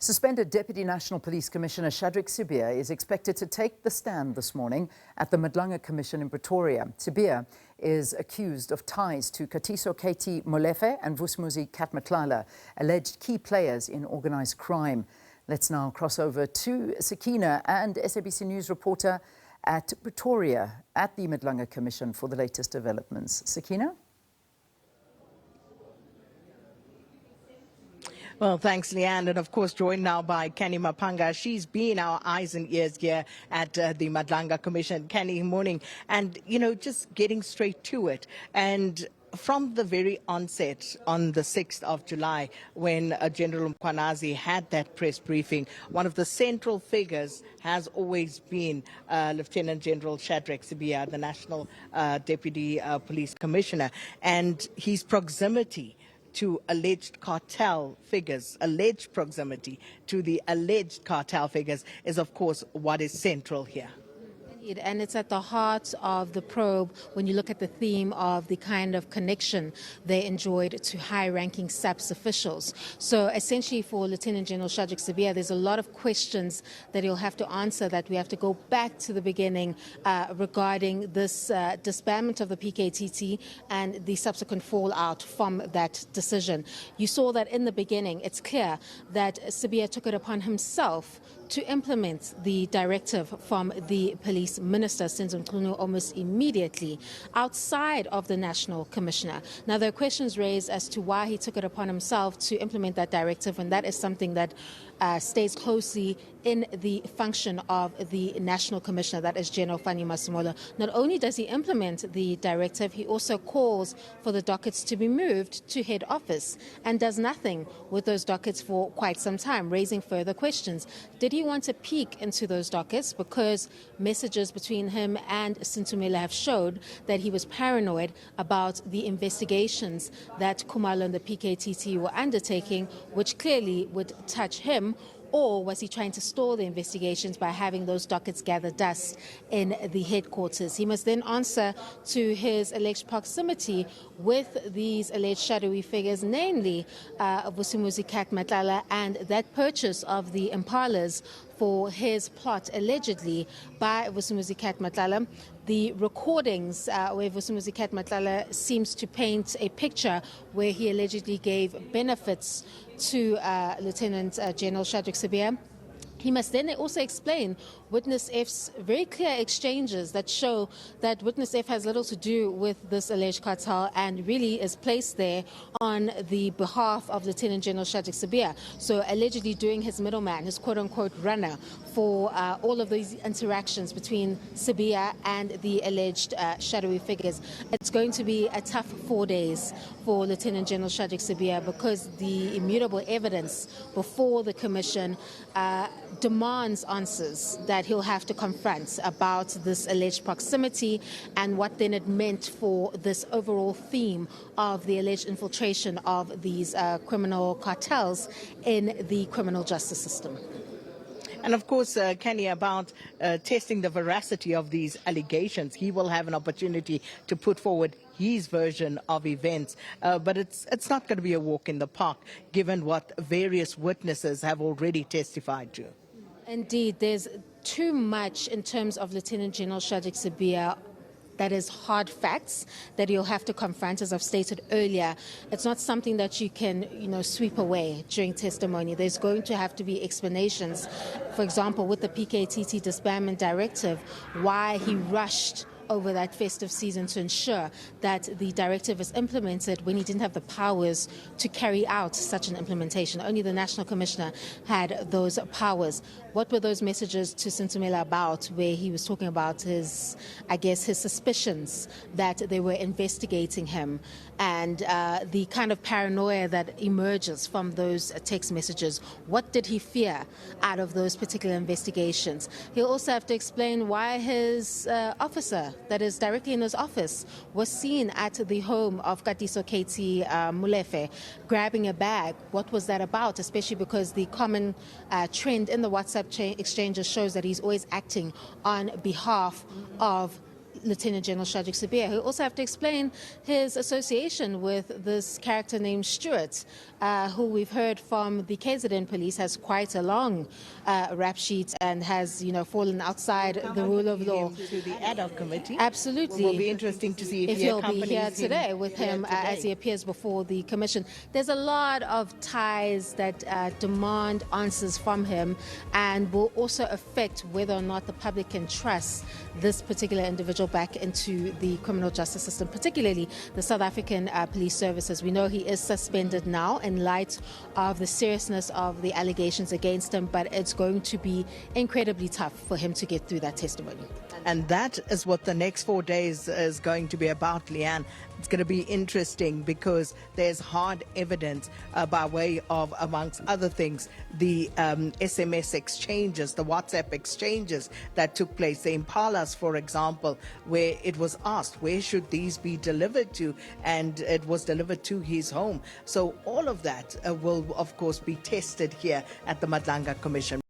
Suspended Deputy National Police Commissioner Shadrack Sibiya is expected to take the stand this morning at the Madlanga Commission in Pretoria. Sibiya is accused of ties to Katiso Molefe and Vusimuzi Matlala, alleged key players in organised crime. Let's now cross over to Sakina and SABC News reporter at Pretoria at the Madlanga Commission for the latest developments. Sakina? Well, thanks, Leanne. And of course, joined now by Kenny Mapanga. She's been our eyes and ears here at the Madlanga Commission. Kenny, morning. And, just getting straight to it. And from the very onset on the 6th of July, when General Mkwanazi had that press briefing, one of the central figures has always been Lieutenant General Shadrack Sibiya, the National Deputy Police Commissioner, and his proximity to alleged cartel figures, alleged proximity to the alleged cartel figures is, of course, what is central here. And it's at the heart of the probe when you look at the theme of the kind of connection they enjoyed to high-ranking SABC officials. So essentially for Lieutenant General Shadrack Sibiya, there's a lot of questions that he'll have to answer, that we have to go back to the beginning regarding this disbandment of the PKTT and the subsequent fallout from that decision. You saw that in the beginning. It's clear that Sibiya took it upon himself to implement the directive from the police minister, Senzo Mchunu, almost immediately outside of the National Commissioner. Now, there are questions raised as to why he took it upon himself to implement that directive, and that is something that stays closely in the function of the National Commissioner, that is General Fanny Masemola. Not only does he implement the directive, he also calls for the dockets to be moved to head office and does nothing with those dockets for quite some time, raising further questions. Did he want to peek into those dockets? Because messages between him and Sintumela have showed that he was paranoid about the investigations that Khumalo and the PKTT were undertaking, which clearly would touch him. Or was he trying to stall the investigations by having those dockets gather dust in the headquarters? He must then answer to his alleged proximity with these alleged shadowy figures, namely Vusimuzi Matlala, and that purchase of the Impalas for his plot, allegedly, by Vusimuzi Matlala. The recordings where Vusimuzi Matlala seems to paint a picture where he allegedly gave benefits to Lieutenant General Shadrack Sibiya. He must then also explain Witness F's very clear exchanges that show that Witness F has little to do with this alleged cartel and really is placed there on the behalf of Lieutenant General Shadrack Sibiya. So allegedly doing his middleman, his quote-unquote runner for all of these interactions between Sibiya and the alleged shadowy figures. It's going to be a tough 4 days for Lieutenant General Shadrack Sibiya because the immutable evidence before the commission demands answers that he'll have to confront about this alleged proximity and what then it meant for this overall theme of the alleged infiltration of these criminal cartels in the criminal justice system. And of course, Kenny, about testing the veracity of these allegations, he will have an opportunity to put forward his version of events. But it's not going to be a walk in the park, given what various witnesses have already testified to. Indeed, there's too much in terms of Lieutenant General Shadrack Sibiya that is hard facts that you'll have to confront. As I've stated earlier, it's not something that you can, sweep away during testimony. There's going to have to be explanations. For example, with the PKTT disbandment directive, why he rushed over that festive season to ensure that the directive is implemented when he didn't have the powers to carry out such an implementation. Only the National Commissioner had those powers. What were those messages to Sintumela about, where he was talking about his suspicions that they were investigating him, and the kind of paranoia that emerges from those text messages? What did he fear out of those particular investigations? He'll also have to explain why his officer, that is directly in his office, was seen at the home of Katiso Molefe grabbing a bag. What was that about? Especially because the common trend in the WhatsApp exchanges shows that he's always acting on behalf of Lieutenant General Shadrack Sibiya, who also have to explain his association with this character named Stuart, who we've heard from the KZN police has quite a long rap sheet and has, fallen outside the rule of law. To the ad hoc committee. Absolutely. It will be interesting to see if he he'll be accompanies here him today with him today. as he appears before the commission. There's a lot of ties that demand answers from him and will also affect whether or not the public can trust this particular individual back into the criminal justice system, particularly the South African police services. We know he is suspended now in light of the seriousness of the allegations against him, but it's going to be incredibly tough for him to get through that testimony. And that is what the next 4 days is going to be about, Leanne. It's going to be interesting because there's hard evidence by way of, amongst other things, the SMS exchanges, the WhatsApp exchanges that took place. The Impalas, for example, where it was asked, where should these be delivered to? And it was delivered to his home. So all of that will, of course, be tested here at the Madlanga Commission.